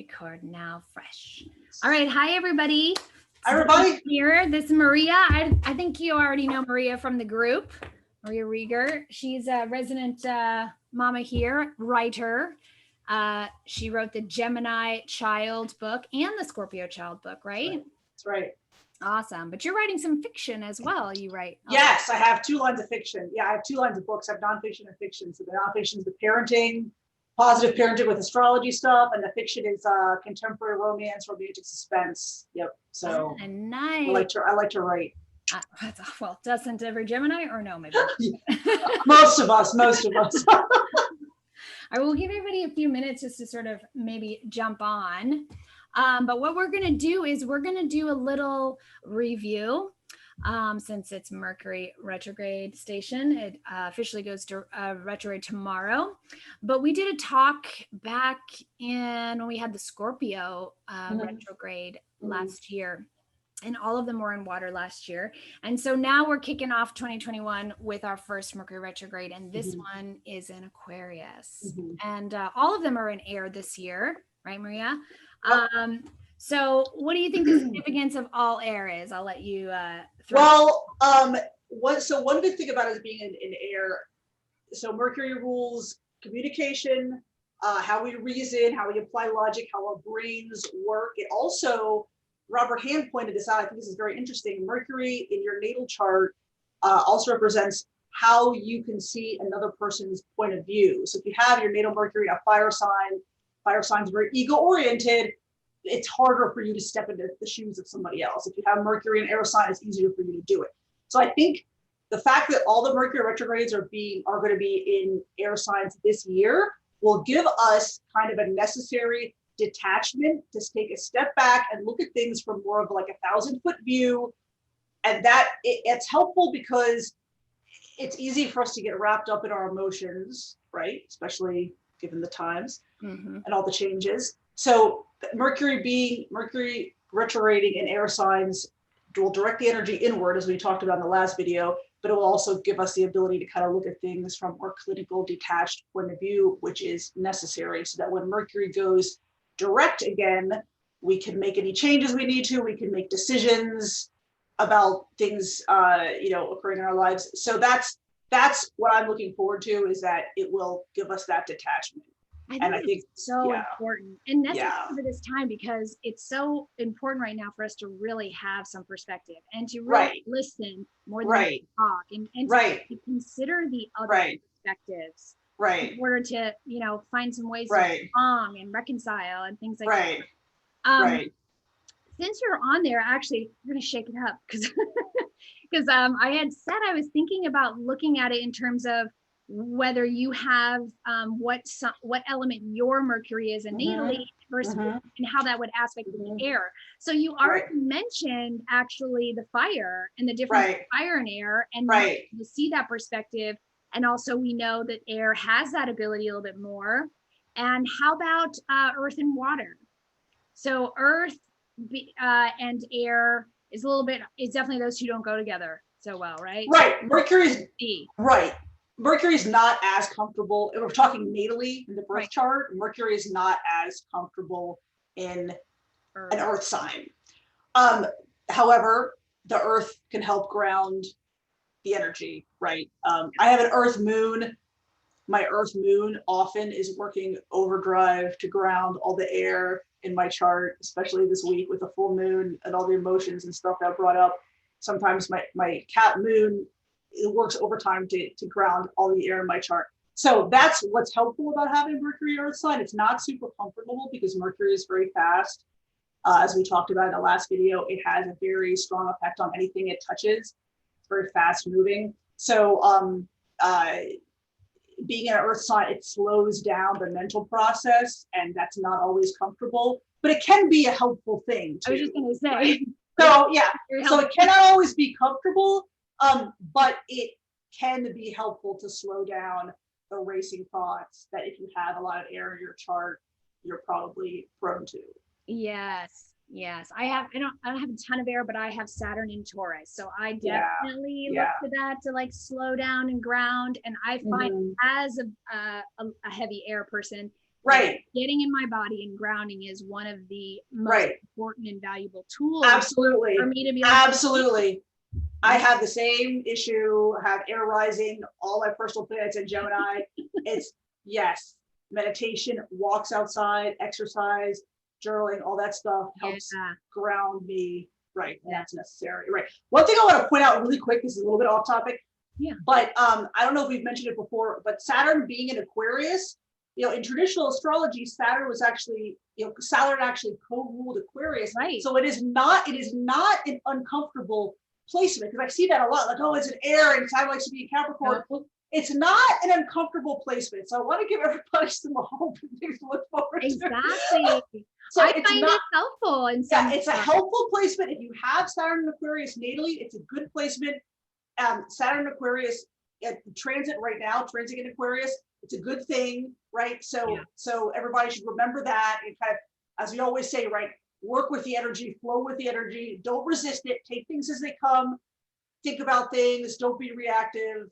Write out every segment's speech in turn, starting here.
record now fresh. All right. Hi, everybody. Hi, everybody. Here. This is Maria. I think you already know Maria from the group. Maria Rieger. She's a resident mama here, writer. She wrote the Gemini Child book and the Scorpio Child book, right? That's right. Awesome. But you're writing some fiction as well. You write? Yes, I have 2 lines of fiction. Yeah, I have 2 lines of books. I have nonfiction and fiction. So the nonfiction is the parenting, positive parenting with astrology stuff, and the fiction is contemporary romance, romantic suspense. Yep. So nice. I like to write. Well, doesn't every Gemini, or no? Maybe most of us. I will give everybody a few minutes just to sort of maybe jump on. But what we're going to do is we're going to do a little review since it's Mercury Retrograde station. It officially goes to retrograde tomorrow. But we did a talk back in when we had the Scorpio retrograde last year. And all of them were in water last year. And so now we're kicking off 2021 with our first Mercury retrograde. And this one is in Aquarius. And all of them are in air this year. Right, Maria? So what do you think the significance of all air is? I'll let you one good thing about it is being in air. So Mercury rules communication, how we reason, how we apply logic, how our brains work. It also, Robert Hand pointed this out, I think this is very interesting. Mercury in your natal chart also represents how you can see another person's point of view. So if you have your natal Mercury, a fire signs are very ego-oriented, it's harder for you to step into the shoes of somebody else. If you have Mercury and air sign, it's easier for you to do it. So I think the fact that all the Mercury retrogrades are going to be in air signs this year will give us kind of a necessary detachment to take a step back and look at things from more of like a 1,000-foot view. And that it's helpful because it's easy for us to get wrapped up in our emotions, right? Especially given the times and all the changes. So Mercury retrograding in air signs will direct the energy inward, as we talked about in the last video, but it will also give us the ability to kind of look at things from a more clinical, detached point of view, which is necessary so that when Mercury goes direct again, we can make any changes we need to, we can make decisions about things occurring in our lives. So that's what I'm looking forward to, is that it will give us that detachment. I think it's so important and necessary for this time, because it's so important right now for us to really have some perspective and to really listen more than we talk and to consider the other perspectives in order to, find some ways to get along and reconcile and things like that. Since you're on there, actually, we're going to shake it up because I had said I was thinking about looking at it in terms of whether you have what element your Mercury is innately versus and how that would aspect the air. So you already mentioned actually the fire and the difference of fire and air, and to see that perspective. And also we know that air has that ability a little bit more. And how about earth and water? So earth and air is it's definitely those two don't go together so well, right? Mercury's not as comfortable, if we're talking natally in the birth chart, Mercury is not as comfortable in an earth sign. However, the earth can help ground the energy, right? I have an earth moon. My earth moon often is working overdrive to ground all the air in my chart, especially this week with the full moon and all the emotions and stuff that brought up. Sometimes my cat moon, it works overtime to ground all the air in my chart. So that's what's helpful about having Mercury Earth sign. It's not super comfortable because Mercury is very fast. As we talked about in the last video, it has a very strong effect on anything it touches. It's very fast moving. So being an Earth sign, it slows down the mental process, and that's not always comfortable, but it can be a helpful thing too. I was just going to say. Right? So it cannot always be comfortable. But it can be helpful to slow down the racing thoughts that if you have a lot of air in your chart, you're probably prone to. Yes. I don't have a ton of air, but I have Saturn in Taurus. So I definitely look to that to like slow down and ground. And I find as a heavy air person, Right. Getting in my body and grounding is one of the most Right. important and valuable tools. Absolutely. For me to be like, absolutely. I have the same issue. I have air rising, all my personal planets in Gemini. It's yes, meditation, walks outside, exercise, journaling, all that stuff helps ground me. Right. That's necessary. Right. One thing I want to point out really quick, this is a little bit off topic. Yeah. But I don't know if we've mentioned it before, but Saturn being in Aquarius, in traditional astrology, Saturn actually co-ruled Aquarius. Right. So it is not an uncomfortable placement, because I see that a lot, like, oh, it's an air and Saturn likes to be in Capricorn. It's not an uncomfortable placement. So I want to give everybody some hope and things to look forward to. Exactly. So I find it helpful. It's a helpful placement. If you have Saturn in Aquarius natally, it's a good placement. Saturn in Aquarius transit right now, transit in Aquarius, it's a good thing, right? So everybody should remember that, and kind of, as we always say, right, work with the energy, flow with the energy, don't resist it, take things as they come, think about things, don't be reactive.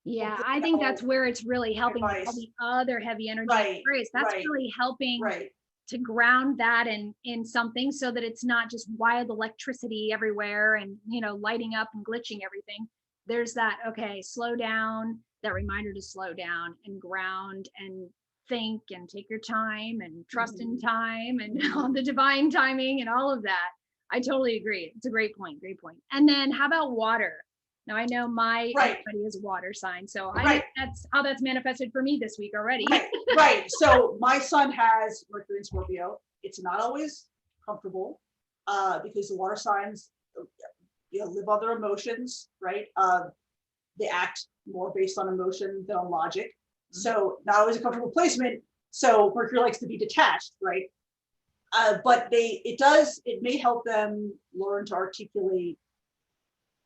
Yeah, I think that's where it's really helping with all the other heavy energy. Right, that's really helping to ground that in something, so that it's not just wild electricity everywhere and lighting up and glitching everything. There's that, okay, slow down, that reminder to slow down and ground and think and take your time and trust in time and on the divine timing and all of that. I totally agree. It's a great point. And then how about water? Now I know my everybody is a water sign, so I think that's how that's manifested for me this week already. Right. So my son has Mercury in Scorpio. It's not always comfortable because the water signs live on their emotions, right? They act more based on emotion than on logic. So not always a comfortable placement. So Mercury likes to be detached, right? But it may help them learn to articulate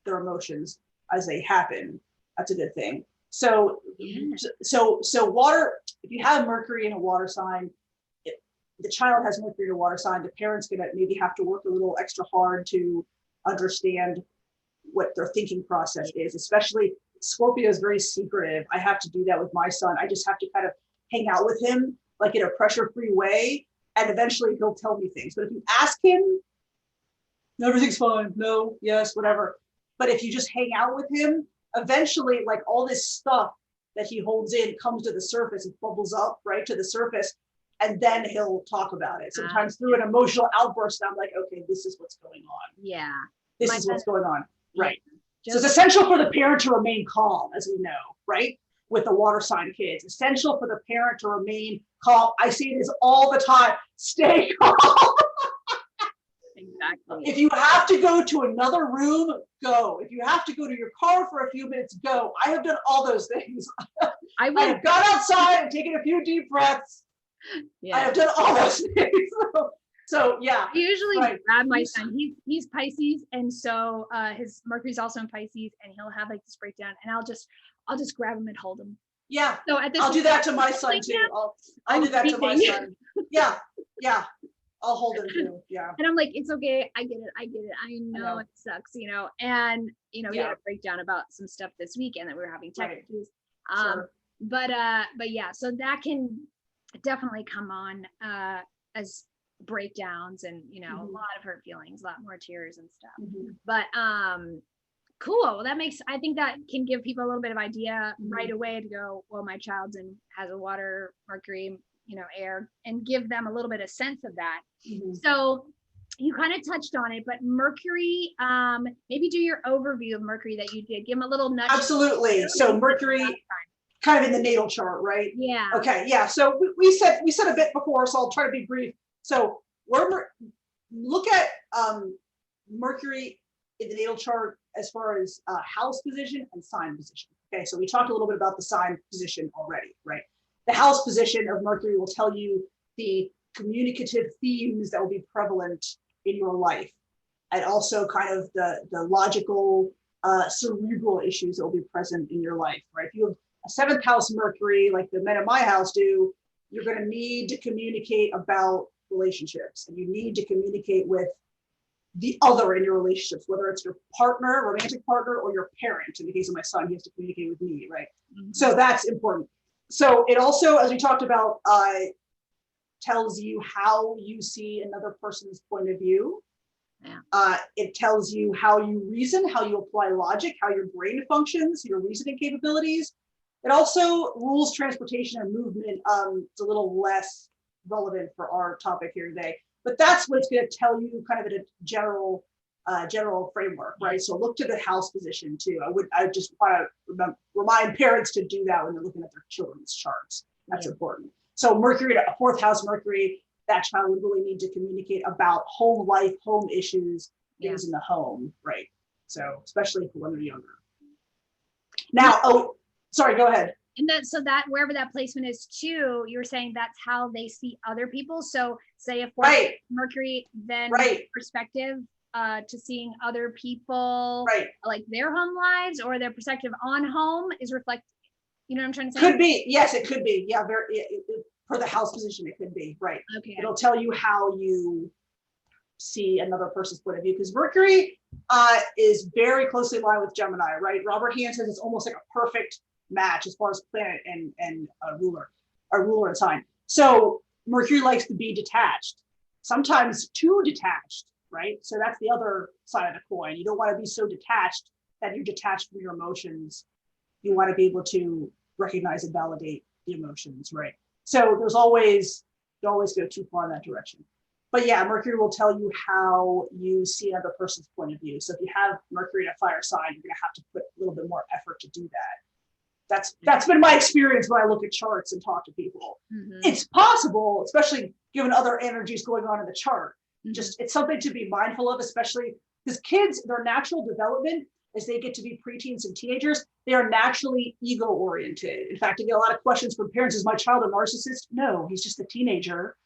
their emotions as they happen. That's a good thing. So water, if you have Mercury in a water sign, the child has Mercury in a water sign, the parent's gonna maybe have to work a little extra hard to understand what their thinking process is. Especially Scorpio is very secretive. I have to do that with my son. I just have to kind of hang out with him like in a pressure-free way, and eventually he'll tell me things. But if you ask him, everything's fine, no, yes, whatever. But if you just hang out with him, eventually, like, all this stuff that he holds in comes to the surface, it bubbles up right to the surface, and then he'll talk about it. Sometimes through an emotional outburst, I'm like, okay, this is what's going on. Yeah. This is what's going on. Right. So it's essential for the parent to remain calm, as we know, right? With the water sign kids, essential for the parent to remain calm. I say this all the time, stay calm. Exactly. If you have to go to another room, go. If you have to go to your car for a few minutes, go. I have done all those things. I have gone outside and taken a few deep breaths. Yeah. I have done all those things. So yeah. I usually grab my son. He's Pisces, and so his Mercury's also in Pisces, and he'll have like this breakdown, and I'll just grab him and hold him. Yeah. So at this I'll do that to my son too. I'll do that to my son. Yeah. I'll hold him too. Yeah. And I'm like, it's okay. I get it. I know it sucks, and he had a breakdown about some stuff this weekend that we were having tech issues. But yeah, so that can definitely come on as breakdowns and a lot of hurt feelings, a lot more tears and stuff. But cool. Well, I think that can give people a little bit of idea right away to go, well, my child's has a water, Mercury, air, and give them a little bit of sense of that. So you kind of touched on it, but Mercury, maybe do your overview of Mercury that you did. Give them a little nudge. Absolutely. So Mercury kind of in the natal chart, right? Yeah. Okay. Yeah. So we said a bit before, so I'll try to be brief. So look at Mercury in the natal chart as far as house position and sign position. Okay. So we talked a little bit about the sign position already, right? The house position of Mercury will tell you the communicative themes that will be prevalent in your life, and also kind of the logical, cerebral issues that will be present in your life, right? If you have a seventh house Mercury, like the men in my house do, you're going to need to communicate about relationships, and you need to communicate with the other in your relationships, whether it's your partner, romantic partner, or your parent. In the case of my son, he has to communicate with me, right? So that's important. So it also, as we talked about, tells you how you see another person's point of view. It tells you how you reason, how you apply logic, how your brain functions, your reasoning capabilities. It also rules transportation and movement. It's a little less relevant for our topic here today, but that's what it's going to tell you kind of in a general framework, right? So look to the house position too. I just want to remind parents to do that when they're looking at their children's charts. That's important. So Mercury, a fourth house Mercury, that child would really need to communicate about home life, home issues, things in the home, right? So especially for when they're younger. Now, sorry, go ahead. And that wherever that placement is too, you're saying that's how they see other people. So say if Mercury, then perspective to seeing other people, like their home lives or their perspective on home is reflected. You know what I'm trying to say? Could be. Yes, it could be. Yeah, for the house position, it could be. Right. Okay. It'll tell you how you see another person's point of view, because Mercury is very closely aligned with Gemini, right? Robert Hand says it's almost like a perfect match as far as planet and ruler and sign. So Mercury likes to be detached, sometimes too detached, right? So that's the other side of the coin. You don't want to be so detached that you're detached from your emotions. You want to be able to recognize and validate the emotions, right? So don't always go too far in that direction. But yeah, Mercury will tell you how you see another person's point of view. So if you have Mercury in a fire sign, you're going to have to put a little bit more effort to do that. That's been my experience when I look at charts and talk to people. It's possible, especially given other energies going on in the chart. Just it's something to be mindful of, especially because kids, their natural development as they get to be preteens and teenagers, they are naturally ego oriented. In fact, I get a lot of questions from parents: is my child a narcissist? No, he's just a teenager.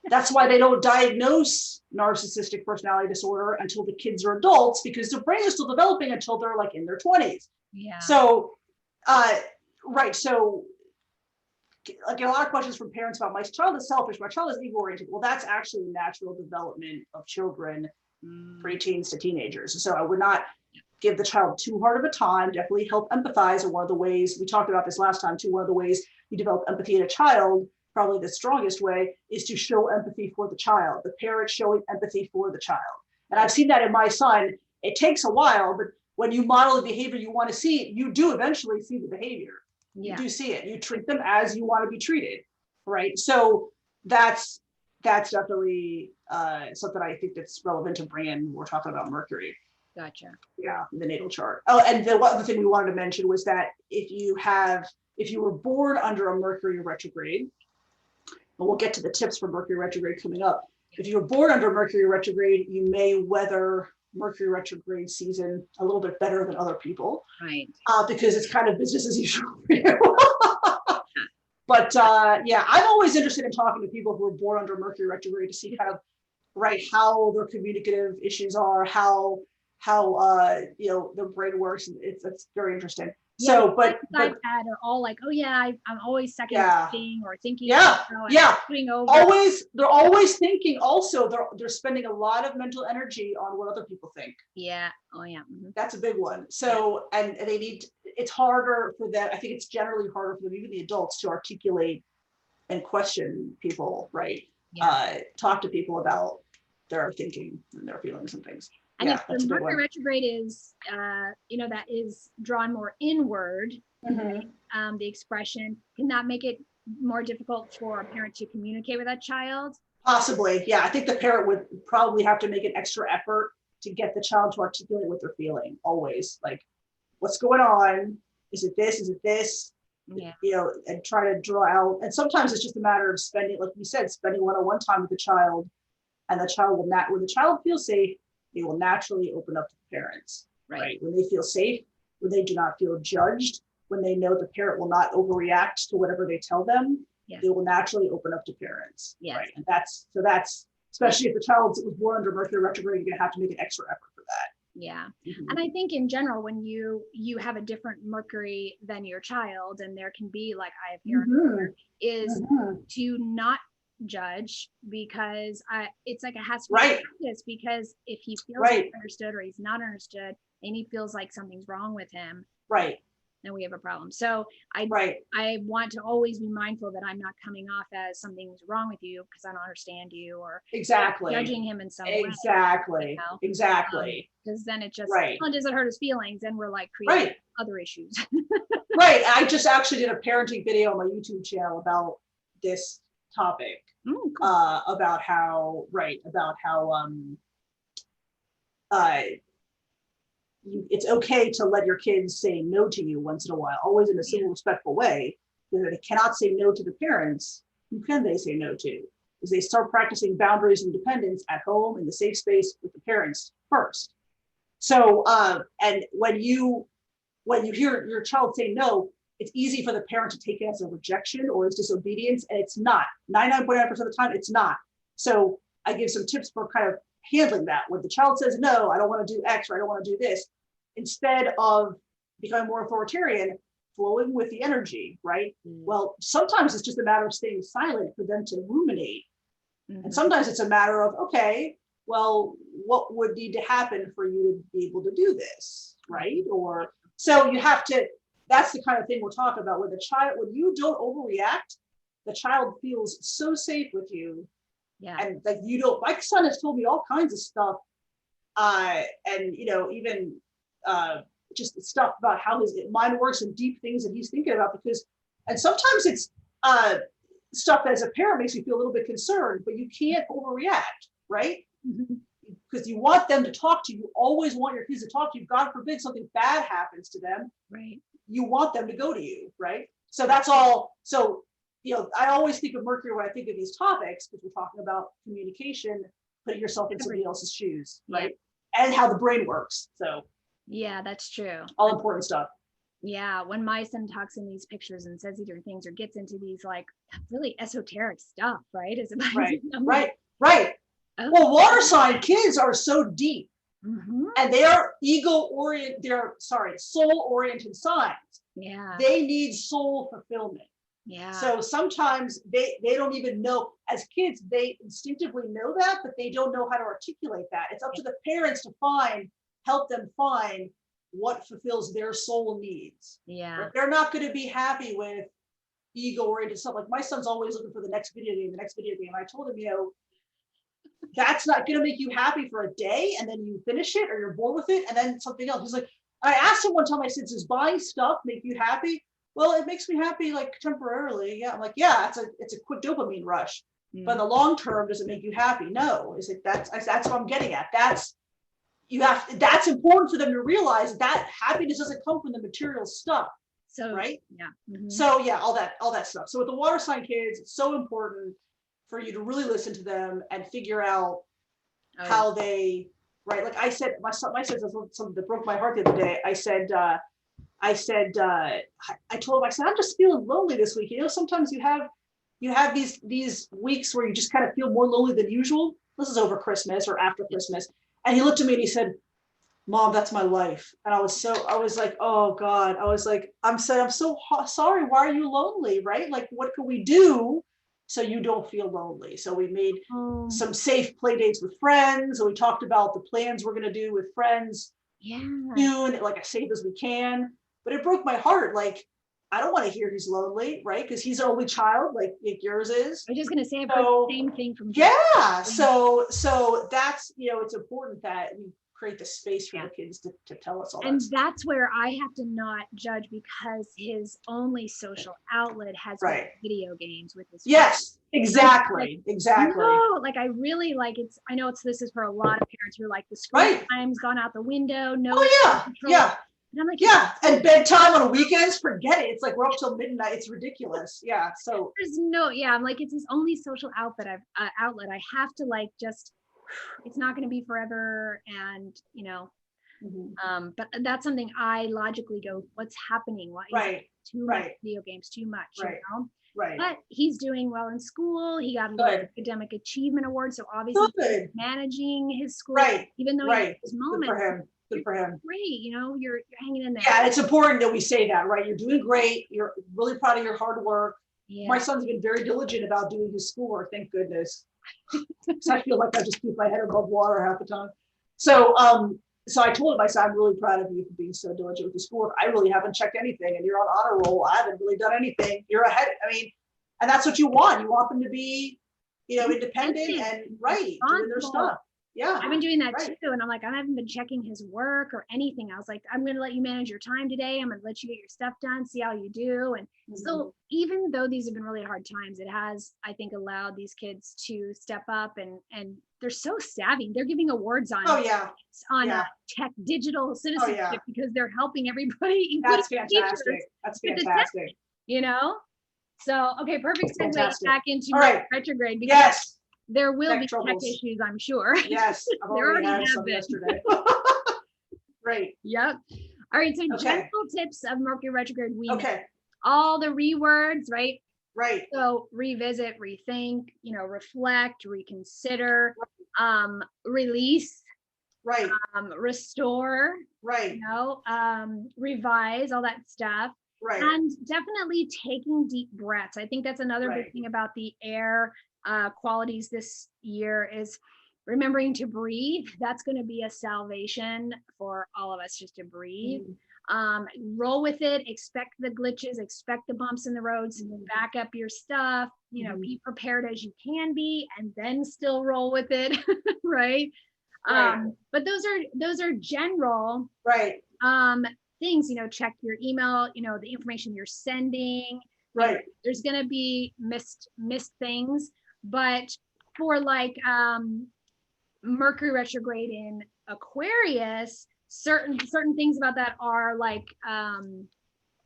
That's why they don't diagnose narcissistic personality disorder until the kids are adults, because their brains are still developing until they're like in their 20s. Yeah. So, So I get a lot of questions from parents about my child is selfish, my child is ego oriented. Well, that's actually natural development of children, preteens to teenagers. So I would not give the child too hard of a time. Definitely help empathize. And one of the ways we talked about this last time too, one of the ways you develop empathy in a child, probably the strongest way, is to show empathy for the child, the parent showing empathy for the child. And I've seen that in my son. It takes a while, but when you model the behavior you want to see, you do eventually see the behavior. You do see it. You treat them as you want to be treated, right? So that's definitely something I think that's relevant to bring in when we're talking about Mercury. Gotcha. Yeah, the natal chart. Oh, and the other thing we wanted to mention was that if you were born under a Mercury retrograde, and we'll get to the tips for Mercury retrograde coming up. If you were born under Mercury retrograde, you may weather Mercury retrograde season a little bit better than other people, right? Because it's kind of business as usual for you. But I'm always interested in talking to people who are born under Mercury retrograde to see kind of how their communicative issues are, how their brain works. It's very interesting. Yeah, so, but that are all like, oh yeah, I'm always second guessing or thinking. Putting over. They're always thinking. Also, they're spending a lot of mental energy on what other people think. Yeah. Oh yeah. That's a big one. So, and they need. It's harder for them. I think it's generally harder for them, even the adults, to articulate and question people. Right. Yeah. Talk to people about their thinking and their feelings and things. And if the Mercury retrograde is, that is drawn more inward, right? The expression, can that make it more difficult for a parent to communicate with that child? Possibly, yeah. I think the parent would probably have to make an extra effort to get the child to articulate what they're feeling. Always, like, what's going on? Is it this? Is it this? Yeah. And try to draw out. And sometimes it's just a matter of spending, like you said, spending one-on-one time with the child, and the child will when the child feels safe, they will naturally open up to the parents, right? When they feel safe, when they do not feel judged, when they know the parent will not overreact to whatever they tell them, they will naturally open up to parents, right? And that's especially if the child was born under Mercury retrograde, you're gonna have to make an extra effort for that. Yeah. And I think in general, when you have a different Mercury than your child, and there can be, like I have here, is to not judge, because it's like it has to be practice, because if he feels understood or he's not understood and he feels like something's wrong with him, then we have a problem. So I want to always be mindful that I'm not coming off as something's wrong with you because I don't understand you, or judging him in some way. Exactly. Because then it just doesn't hurt his feelings, and we're like creating other issues. Right. I just actually did a parenting video on my YouTube channel about this topic. Cool. About how it's okay to let your kids say no to you once in a while, always in a civil, respectful way. Because they cannot say no to the parents, who can they say no to? Is they start practicing boundaries and independence at home in the safe space with the parents first. So, and when you hear your child say no, it's easy for the parent to take it as a rejection or as disobedience, and it's not. 99.9% of the time, it's not. So I give some tips for kind of handling that. When the child says, no, I don't want to do X, or I don't want to do this, instead of becoming more authoritarian, flowing with the energy, right? Well, sometimes it's just a matter of staying silent for them to ruminate. And sometimes it's a matter of, okay, well, what would need to happen for you to be able to do this, right? Or, so you have to, that's the kind of thing we're talking about, where the child, when you don't overreact, the child feels so safe with you. Yeah. And like, you don't, my son has told me all kinds of stuff. And, you know, even just stuff about how his mind works and deep things that he's thinking about, because, and sometimes it's stuff that as a parent makes you feel a little bit concerned, but you can't overreact, right? Because you want them to talk to you. You always want your kids to talk to you. God forbid something bad happens to them. Right. You want them to go to you, right? So that's all. So, you know, I always think of Mercury when I think of these topics, because we're talking about communication, putting yourself in somebody else's shoes, right? And how the brain works. So yeah, that's true. All important stuff. Yeah, when my son talks in these pictures and says either things or gets into these like really esoteric stuff, right? Is Right. Oh. Well, water sign kids are so deep, and they are soul-oriented signs. Yeah. They need soul fulfillment. Yeah. So sometimes they don't even know, as kids, they instinctively know that, but they don't know how to articulate that. It's up to the parents to help them find what fulfills their soul needs. Yeah. But they're not going to be happy with ego-oriented stuff. Like my son's always looking for the next video game. I told him, you know, that's not going to make you happy for a day, and then you finish it or you're bored with it, and then something else. He's like, I asked him one time, I said, does buying stuff make you happy? Well, it makes me happy like temporarily. Yeah. I'm like, yeah, it's a quick dopamine rush. But in the long term, does it make you happy? No. Is it that's what I'm getting at. That's important for them to realize that happiness doesn't come from the material stuff. So right? Yeah. So yeah, all that stuff. So with the water sign kids, it's so important for you to really listen to them and figure out how they, right? Like I said, my son said something that broke my heart the other day. I told him, I said, I'm just feeling lonely this week. You know, sometimes you have these weeks where you just kind of feel more lonely than usual. This is over Christmas or after Christmas. And he looked at me and he said, Mom, that's my life. And I was like, oh God, I'm so sorry. Why are you lonely? Right? Like, what can we do so you don't feel lonely? So we made some safe play dates with friends. And we talked about the plans we're going to do with friends soon, like as safe as we can. But it broke my heart. Like, I don't want to hear he's lonely, right? Because he's an only child, like yours is. I was just going to say about the same thing from yeah. So that's, you know, it's important that we create the space for the kids to tell us all that. And that's where I have to not judge, because his only social outlet has been video games with his friends. Yes, exactly. No, like I really like it's. I know this is for a lot of parents who are like the screen time's gone out the window. No. Yeah. And I'm like, and bedtime on weekends, forget it. It's like we're up till midnight. It's ridiculous. Yeah. So there's no. Yeah, I'm like, it's his only social outlet. I have to like just. It's not going to be forever, and you know. But that's something I logically go, what's happening? Why too much video games, too much, you know? Right. But he's doing well in school. He got an academic achievement award, so obviously he's managing his school, even though he has his moments. Good for him. Great, you know, you're hanging in there. Yeah, it's important that we say that, right? You're doing great. You're really proud of your hard work. Yeah. My son's been very diligent about doing his schoolwork. Thank goodness. So I feel like I just keep my head above water half the time. So so I told him, I said, I'm really proud of you for being so diligent with your schoolwork. I really haven't checked anything, and you're on honor roll. I haven't really done anything. You're ahead. I mean, and that's what you want. You want them to be, independent and doing their stuff. Yeah. I've been doing that too. And I'm like, I haven't been checking his work or anything. I was like, I'm going to let you manage your time today. I'm going to let you get your stuff done, see how you do. And so even though these have been really hard times, it has, I think, allowed these kids to step up, and they're so savvy. They're giving awards on tech digital citizenship because they're helping everybody. That's fantastic. That's fantastic. So, okay, perfect segue back into retrograde, because there will be tech issues, I'm sure. Yes, I've already had some yesterday. Great. Yep. All right, so general tips of Mercury retrograde. We know all the rewords, right? Right. So revisit, rethink, reflect, reconsider, release, right, restore, right, revise, all that stuff. Right. And definitely taking deep breaths. I think that's another big thing about the air qualities this year is remembering to breathe. That's going to be a salvation for all of us, just to breathe. Roll with it, expect the glitches, expect the bumps in the roads, back up your stuff, be prepared as you can be, and then still roll with it. Right. But those are general things, check your email, the information you're sending. Right. There's going to be missed things, but for like Mercury retrograde in Aquarius, certain things about that are like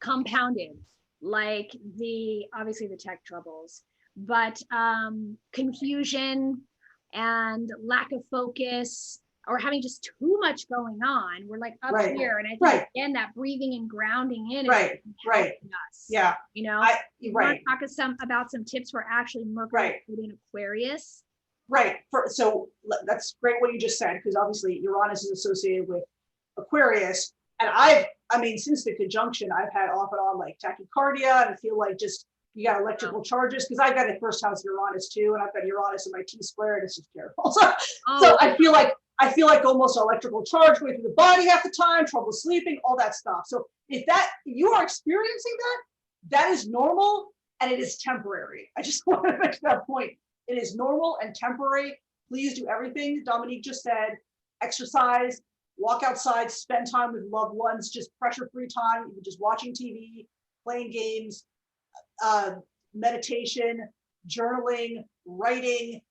compounded, like obviously the tech troubles, but confusion and lack of focus, or having just too much going on. We're like up here, and I think again that breathing and grounding in is helping us. Yeah, you want to talk about some tips for actually Mercury in Aquarius. Right. So that's great what you just said, because obviously Uranus is associated with Aquarius, and I mean, since the conjunction, I've had off and on like tachycardia, and I feel like just you got electrical charges, because I've got a first house Uranus too, and I've got Uranus in my T-square, and it's just terrible. So I feel like almost electrical charge going through the body half the time, trouble sleeping, all that stuff. So if you are experiencing that is normal, and it is temporary. I just want to make that point. It is normal and temporary. Please do everything Dominique just said. Exercise, walk outside, spend time with loved ones, just pressure-free time, even just watching TV, playing games, meditation, journaling, writing,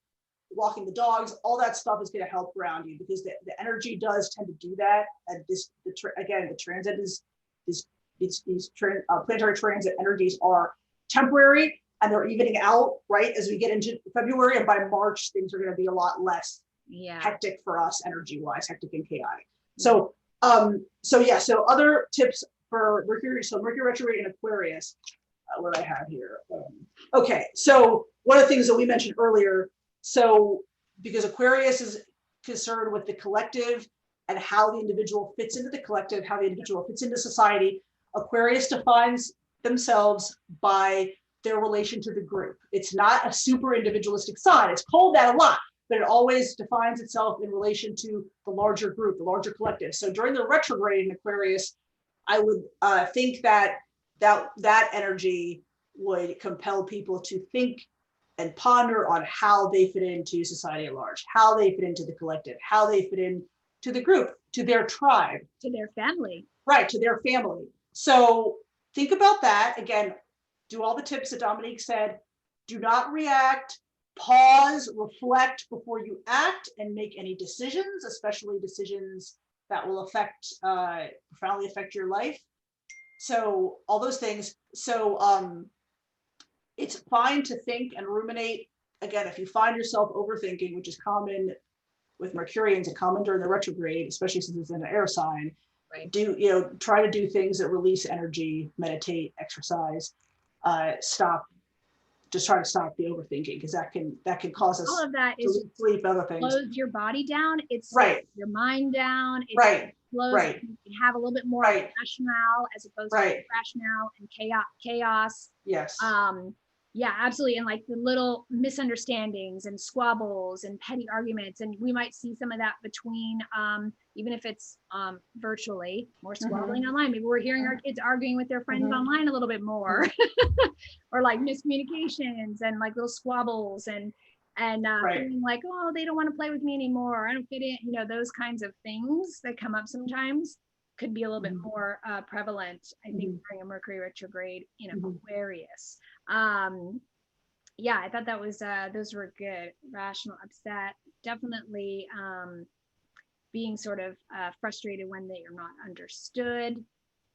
walking the dogs, all that stuff is going to help ground you, because the energy does tend to do that. And the transit these planetary transit energies are temporary, and they're evening out right as we get into February, and by March things are going to be a lot less hectic for us energy wise, hectic and chaotic. So other tips for Mercury. So Mercury retrograde in Aquarius, what I have here. Okay, so one of the things that we mentioned earlier, so because Aquarius is concerned with the collective and how the individual fits into the collective, how the individual fits into society, Aquarius defines themselves by their relation to the group. It's not a super individualistic sign. It's called that a lot, but it always defines itself in relation to the larger group, the larger collective. So during the retrograde in Aquarius, I would think that energy would compel people to think and ponder on how they fit into society at large, how they fit into the collective, how they fit into the group, to their tribe, to their family. Right, to their family. So think about that. Again, do all the tips that Dominique said. Do not react. Pause, reflect before you act, and make any decisions, especially decisions that will profoundly affect your life. So all those things. So it's fine to think and ruminate. Again, if you find yourself overthinking, which is common with Mercurians and common during the retrograde, especially since it's in an air sign, try to do things that release energy, meditate, exercise, just try to stop the overthinking, because that can cause us all of that to sleep, other things. Slows your body down. It's your mind down. It slows. You can have a little bit more rationale as opposed to rationale and chaos. Yes. Yeah, absolutely. And like the little misunderstandings and squabbles and petty arguments. And we might see some of that between, even if it's virtually, more squabbling online. Maybe we're hearing our kids arguing with their friends online a little bit more, or like miscommunications and like little squabbles and feeling like, oh, they don't want to play with me anymore. I don't fit in, you know, those kinds of things that come up sometimes could be a little bit more prevalent, I think, during a Mercury retrograde in Aquarius. Yeah, I thought that was those were good. Rational, upset, definitely being sort of frustrated when they are not understood,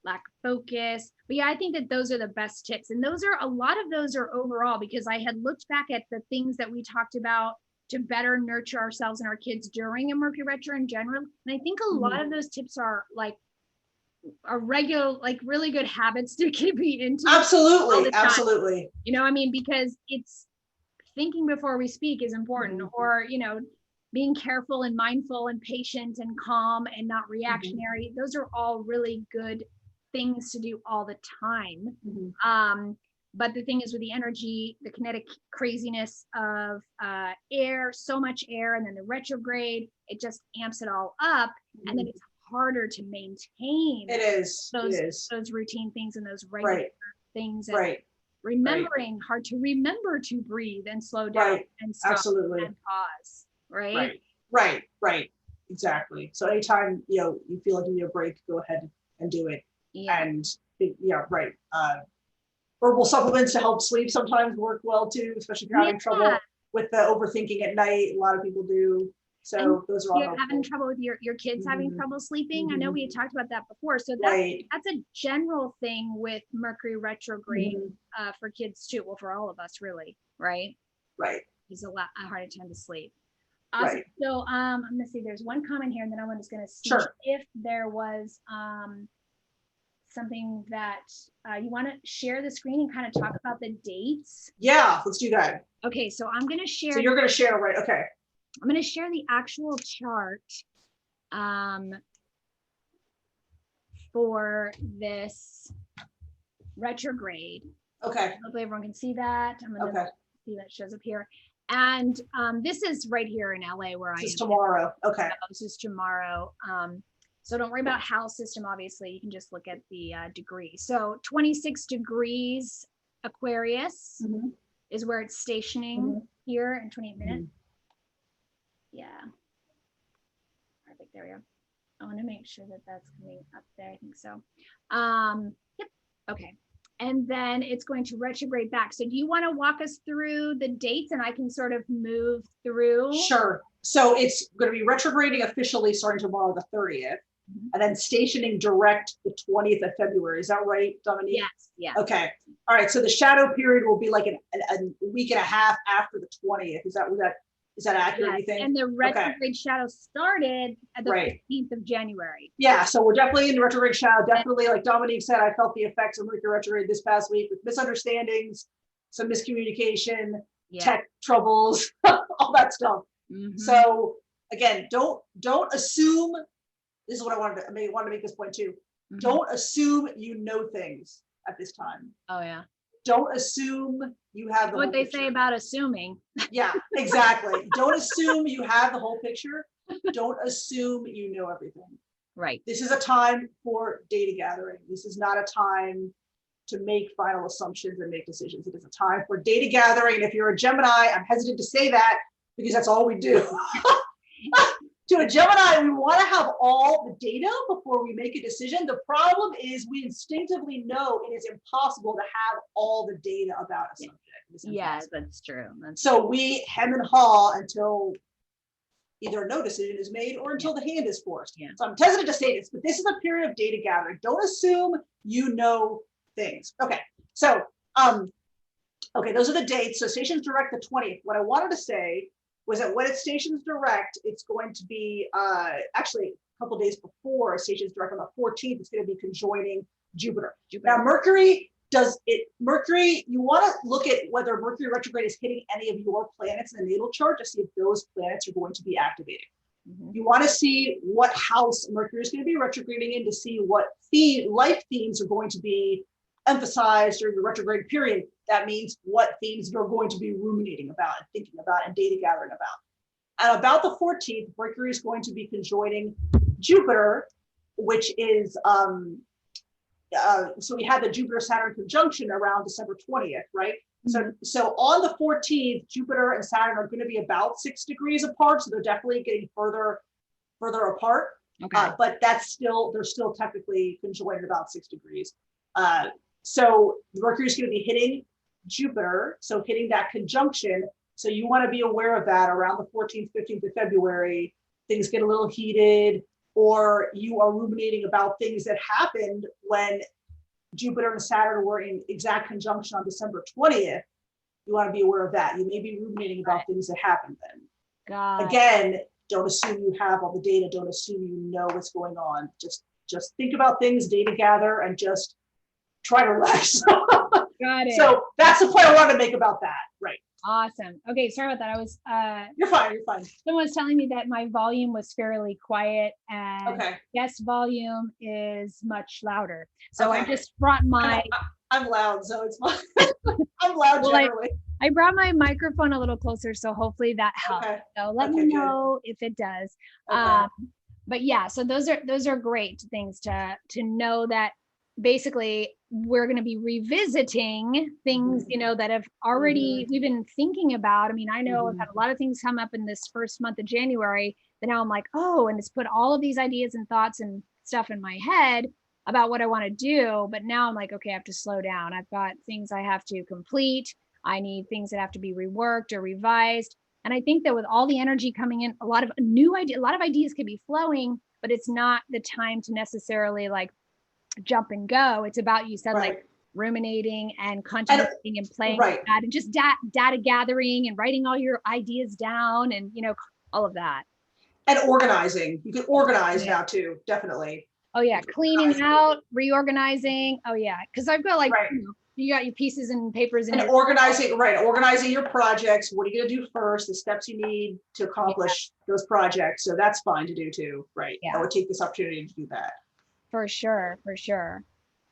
lack of focus. But yeah, I think that those are the best tips, and those are a lot of those are overall, because I had looked back at the things that we talked about to better nurture ourselves and our kids during a Mercury retro in general, and I think a lot of those tips are like are regular, like really good habits to be into. Absolutely. You know, I mean, because it's thinking before we speak is important, or, you know, being careful and mindful and patient and calm and not reactionary. Those are all really good things to do all the time. But the thing is, with the energy, the kinetic craziness of air, so much air, and then the retrograde, it just amps it all up. And then it's harder to maintain those routine things and those regular things, and remembering, hard to remember to breathe and slow down and stop and pause. Right. Exactly. So anytime, you know, you feel like you need a break, go ahead and do it. And herbal supplements to help sleep sometimes work well too, especially if you're having trouble with the overthinking at night. A lot of people do. So those are all helpful. Having trouble with your kids having trouble sleeping. I know we had talked about that before. So that's a general thing with Mercury retrograde for kids too. Well, for all of us, really, right? It's a harder time to sleep. Awesome. So I'm gonna see. There's one comment here, and then I'm just gonna see if there was something that you want to share the screen and kind of talk about the dates. Yeah, let's do that. Okay, so I'm gonna share. So you're gonna share, right? Okay. I'm going to share the actual chart for this retrograde. Okay. Hopefully everyone can see that. I'm going to see that shows up here. And this is right here in LA where I am. This is tomorrow. Okay. This is tomorrow. So don't worry about house system, obviously. You can just look at the degree. So 26 degrees Aquarius is where it's stationing here in 28 minutes. Yeah. Perfect. There we go. I want to make sure that that's coming up there. I think so. Yep. Okay. And then it's going to retrograde back. So do you want to walk us through the dates and I can sort of move through? Sure. So it's going to be retrograding officially starting tomorrow, the 30th, and then stationing direct the 20th of February. Is that right, Dominique? Yes. Yeah. Okay. All right. So the shadow period will be like a week and a half after the 20th. Is that accurate, you think? And the retrograde shadow started at the 15th of January. Yeah, so we're definitely in the retrograde shadow. Definitely, like Dominique said, I felt the effects of Mercury retrograde this past week with misunderstandings, some miscommunication, tech troubles, all that stuff. So again, don't assume. This is what I wanted to make this point too. Don't assume you know things at this time. Oh yeah. Don't assume you have the what they say about assuming. Yeah, exactly. Don't assume you have the whole picture. Don't assume you know everything. Right. This is a time for data gathering. This is not a time to make final assumptions and make decisions. It is a time for data gathering. And if you're a Gemini, I'm hesitant to say that because that's all we do. To a Gemini, we want to have all the data before we make a decision. The problem is we instinctively know it is impossible to have all the data about a subject. Yeah, that's true. So we hem and haw until either no decision is made or until the hand is forced. Yeah. So I'm hesitant to say this, but this is a period of data gathering. Don't assume you know things. Okay, so those are the dates. So stations direct the 20th. What I wanted to say was that when it stations direct, it's going to be actually a couple days before stations direct on the 14th, it's going to be conjoining Jupiter. Now, Mercury, you want to look at whether Mercury retrograde is hitting any of your planets in the natal chart to see if those planets are going to be activated. You want to see what house Mercury is going to be retrograding in to see what life themes are going to be emphasize during the retrograde period. That means what themes you're going to be ruminating about and thinking about and data gathering about. And about the 14th, Mercury is going to be conjoining Jupiter, which is, so we had the Jupiter-Saturn conjunction around December 20th, right? So on the 14th, Jupiter and Saturn are going to be about 6 degrees apart. So they're definitely getting further apart. Okay. But they're still technically conjoined about 6 degrees. So Mercury is going to be hitting Jupiter, so hitting that conjunction. So you want to be aware of that around the 14th, 15th of February. Things get a little heated, or you are ruminating about things that happened when Jupiter and Saturn were in exact conjunction on December 20th. You want to be aware of that. You may be ruminating about things that happened then. Again, don't assume you have all the data. Don't assume you know what's going on. Just think about things, data gather, and just try to relax. Got it. So that's the point I wanted to make about that. Right. Awesome. Okay, sorry about that. I was You're fine. Someone was telling me that my volume was fairly quiet, and guest volume is much louder. So I just brought my I'm loud, so it's fine. I'm loud generally. I brought my microphone a little closer, so hopefully that helps. So let me know if it does. But yeah, so those are great things to know, that basically we're going to be revisiting things, that have already we've been thinking about. I mean, I know I've had a lot of things come up in this first month of January that now I'm like, oh, and it's put all of these ideas and thoughts and stuff in my head about what I want to do. But now I'm like, okay, I have to slow down. I've got things I have to complete. I need things that have to be reworked or revised. And I think that with all the energy coming in, a lot of ideas could be flowing, but it's not the time to necessarily like jump and go. It's about, you said, like ruminating and contemplating and playing with that, and just data gathering and writing all your ideas down, and all of that. And organizing. You can organize now too, definitely. Oh yeah, cleaning out, reorganizing. Oh yeah, because I've got like you got your pieces and papers and organizing your projects. What are you going to do first? The steps you need to accomplish those projects. So that's fine to do too, right? I would take this opportunity to do that. For sure.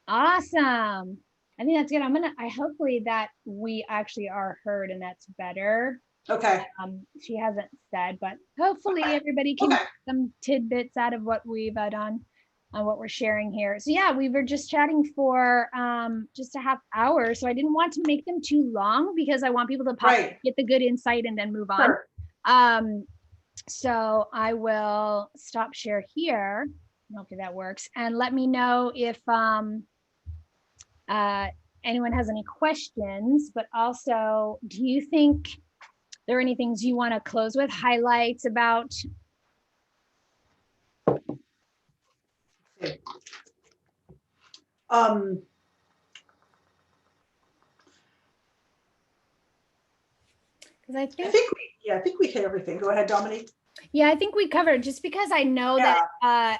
Awesome. I think that's good. I hopefully that we actually are heard and that's better. Okay. She hasn't said, but hopefully everybody can get some tidbits out of what we've done on what we're sharing here. So yeah, we were just chatting for just a half hour. So I didn't want to make them too long because I want people to get the good insight and then move on. So I will stop share here. Hopefully that works. And let me know if anyone has any questions, but also, do you think there are any things you want to close with, highlights about? Because I think we hit everything. Go ahead, Dominique. Yeah, I think we covered, just because I know that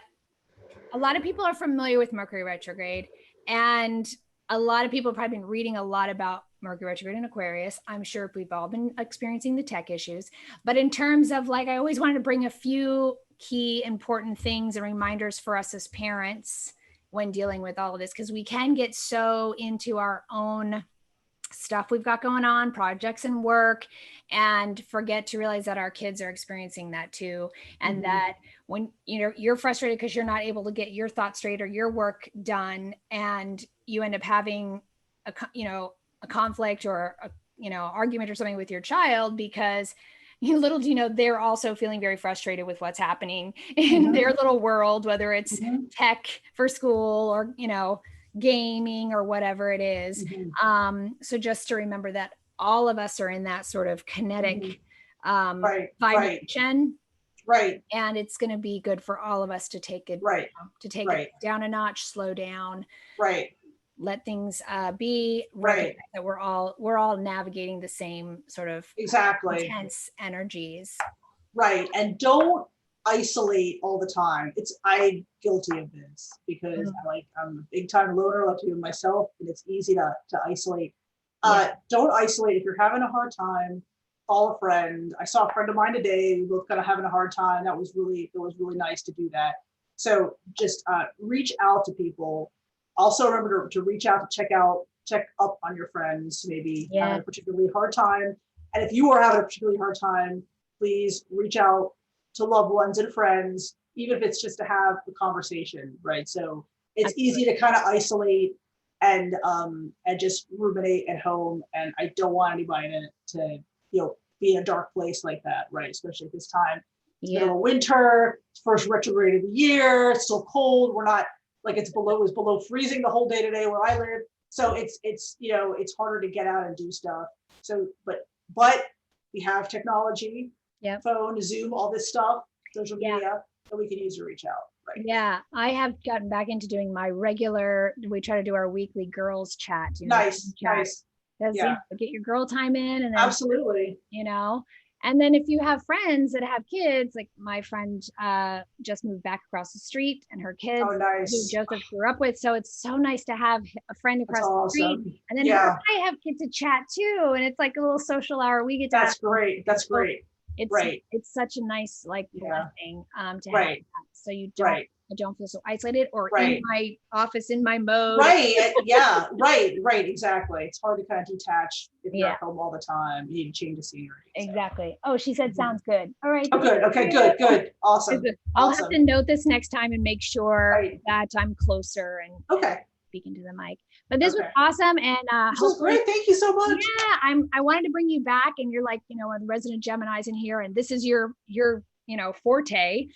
a lot of people are familiar with Mercury retrograde, and a lot of people have probably been reading a lot about Mercury retrograde in Aquarius. I'm sure we've all been experiencing the tech issues, but in terms of I always wanted to bring a few key important things and reminders for us as parents when dealing with all of this, because we can get so into our own stuff we've got going on, projects and work, and forget to realize that our kids are experiencing that too. And that when you're frustrated because you're not able to get your thoughts straight or your work done, and you end up having a conflict or argument or something with your child, because little do you know, they're also feeling very frustrated with what's happening in their little world, whether it's tech for school or gaming or whatever it is. So just to remember that all of us are in that sort of kinetic vibration, and it's going to be good for all of us to take it it down a notch, slow down, let things be, that we're all navigating the same sort of intense energies, and don't isolate all the time. I'm guilty of this because I'm a big time loner. I like to be with myself, and it's easy to isolate. Don't isolate. If you're having a hard time, call a friend. I saw a friend of mine today. We both kind of having a hard time. It was really nice to do that. So just reach out to people. also remember to reach out, to check up on your friends, maybe having a particularly hard time. And if you are having a particularly hard time, please reach out to loved ones and friends, even if it's just to have a conversation, right? So it's easy to kind of isolate and just ruminate at home. And I don't want anybody to be in a dark place like that, right? Especially at this time. It's middle of winter, first retrograde of the year, it's still cold. We're not like it was below freezing the whole day today where I live. So it's harder to get out and do stuff. So but we have technology, phone, Zoom, all this stuff, social media that we can use to reach out. Right. Yeah, I have gotten back into doing my regular. We try to do our weekly girls chat. Nice. Get your girl time in, and then, absolutely. And then if you have friends that have kids, like my friend just moved back across the street, and her kids, who Joseph grew up with. So it's so nice to have a friend across the street, and then I have kids to chat too, and it's like a little social hour. We get to. That's great. That's great. It's such a nice blessing to have that. So you don't I don't feel so isolated or in my office in my mode. Right. Exactly. It's hard to kind of detach if you're at home all the time. You need to change the scenery. Exactly. Oh, she said sounds good. All right. Oh, good. Okay, good. Awesome. I'll have to note this next time and make sure that I'm closer and speaking to the mic. But this was awesome, and this was great. Thank you so much. Yeah, I wanted to bring you back, and you're like, one of the resident Geminis in here, and this is your forte.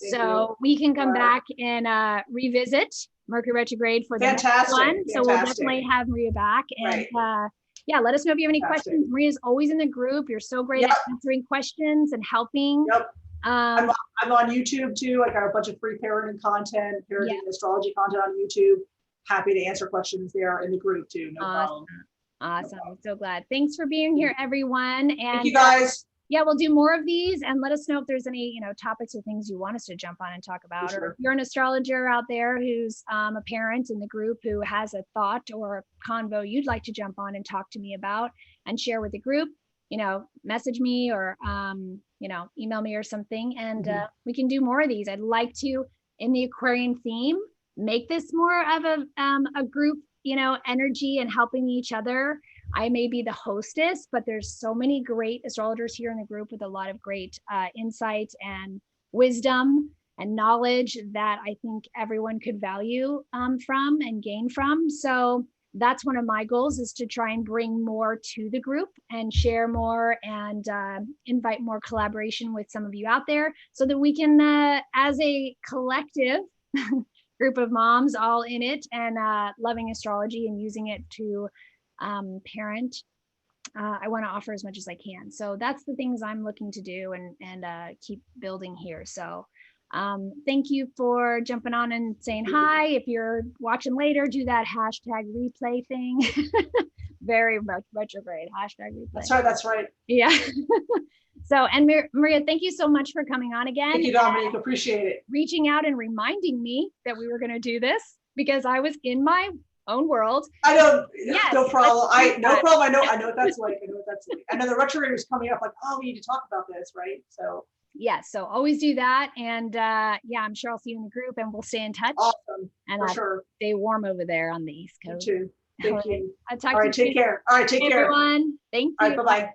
So we can come back and revisit Mercury retrograde for the next one. So we'll definitely have Maria back, and let us know if you have any questions. Maria's always in the group. You're so great at answering questions and helping. I'm on YouTube too. I got a bunch of free parenting content, parenting and astrology content on YouTube. Happy to answer questions there in the group too. No problem. Awesome. I'm so glad. Thanks for being here, everyone. And thank you guys. We'll do more of these, and let us know if there's any, topics or things you want us to jump on and talk about. Or if you're an astrologer out there who's a parent in the group who has a thought or a convo you'd like to jump on and talk to me about and share with the group, message me or, email me or something, and we can do more of these. I'd like to, in the Aquarian theme, make this more of a group, energy and helping each other. I may be the hostess, but there's so many great astrologers here in the group with a lot of great insight and wisdom and knowledge that I think everyone could value from and gain from. So that's one of my goals, is to try and bring more to the group and share more and invite more collaboration with some of you out there, so that we can, as a collective group of moms all in it and loving astrology and using it to parent, I want to offer as much as I can. So that's the things I'm looking to do and keep building here. So thank you for jumping on and saying hi. If you're watching later, do that hashtag replay thing. Very much retrograde hashtag replay. That's right. Yeah. So, and Maria, thank you so much for coming on again. Thank you, Dominique. Appreciate it. Reaching out and reminding me that we were going to do this, because I was in my own world. I know. No problem. No problem. I know what that's like. I know the retrograde is coming up. Like, oh, we need to talk about this, right? So. So always do that. And I'm sure I'll see you in the group, and we'll stay in touch. Awesome. And stay warm over there on the East Coast. You too. Thank you. I'll talk to you. Take care. All right. Take care. Everyone. Thank you. All right. Bye-bye.